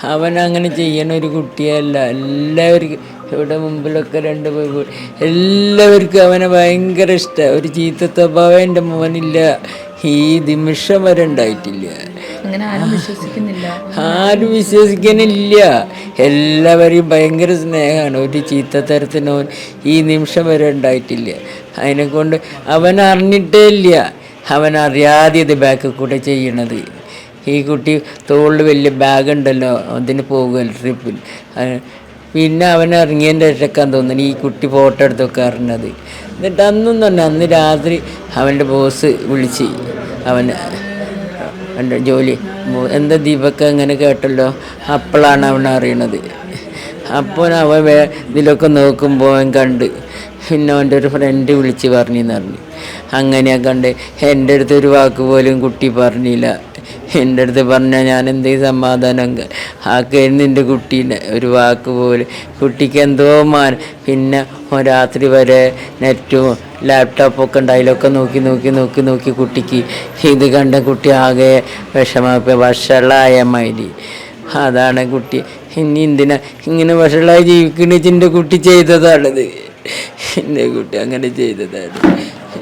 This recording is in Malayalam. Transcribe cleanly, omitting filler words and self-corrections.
അവനങ്ങനെ ചെയ്യണ ഒരു കുട്ടിയല്ല. എല്ലാവർക്കും ഇവിടെ മുമ്പിലൊക്കെ രണ്ട് എല്ലാവർക്കും അവനെ ഭയങ്കര ഇഷ്ടമാണ്. ഒരു ചീത്ത സ്വഭാവം എൻ്റെ മോനില്ല, ഈ നിമിഷം വരെ ഉണ്ടായിട്ടില്ല. അങ്ങനെ ആരും വിശ്വസിക്കുന്നില്ല. ആരും വിശ്വസിക്കാനില്ല. എല്ലാവരെയും ഭയങ്കര സ്നേഹമാണ്. ഒരു ചീത്ത തരത്തിനോ ഈ നിമിഷം വരെ ഉണ്ടായിട്ടില്ല. അതിനെക്കൊണ്ട് അവൻ അറിഞ്ഞിട്ടേ ഇല്ല. അവനറിയാതെ ഇത് ബാക്കിൽ കൂടെ ചെയ്യണത്. ഈ കുട്ടി തോളിൽ വലിയ ബാഗുണ്ടല്ലോ, അതിന് പോകുമല്ലോ ട്രിപ്പിൽ. പിന്നെ അവൻ ഇറങ്ങിയതിൻ്റെ ഇടയ്ക്കാൻ തോന്നുന്നു ഈ കുട്ടി ഫോട്ടോ എടുത്തൊക്കെ അറിഞ്ഞത്. എന്നിട്ട് അന്നും തന്നെ അന്ന് രാത്രി അവൻ്റെ ബോസ് വിളിച്ച് അവന് എൻ്റെ ജോലി എന്താ ദീപക്ക് അങ്ങനെ കേട്ടല്ലോ, അപ്പോഴാണ് അവൻ അറിയണത്. അപ്പോൾ അവൻ ഇതിലൊക്കെ നോക്കുമ്പോൾ അവൻ കണ്ട്. പിന്നെ അവൻ്റെ ഒരു ഫ്രണ്ട് വിളിച്ച് പറഞ്ഞെന്ന് പറഞ്ഞു. അങ്ങനെയാണ് കണ്ട്. എൻ്റെ അടുത്ത് ഒരു വാക്ക് പോലും കുട്ടി പറഞ്ഞില്ല. എൻ്റെ അടുത്ത് പറഞ്ഞാൽ ഞാൻ എന്തെങ്കിലും സമാധാനം ആക്കായിരുന്നു. എൻ്റെ കുട്ടീനെ ഒരു വാക്ക് പോലും കുട്ടിക്ക് എന്തോ പിന്നെ രാത്രി വരെ നെറ്റും ലാപ്ടോപ്പൊക്കെ ഉണ്ട്, അതിലൊക്കെ നോക്കി കുട്ടിക്ക് ഇത് കണ്ട കുട്ടി ആകെ വിഷമപ്പോൾ വഷളായ മാതിരി. അതാണ് കുട്ടി. ഇനി എന്തിനാ ഇങ്ങനെ വഷളായി ജീവിക്കണ? എൻ്റെ കുട്ടി ചെയ്തതാണത്. എൻ്റെ കുട്ടി അങ്ങനെ ചെയ്തതാണ്.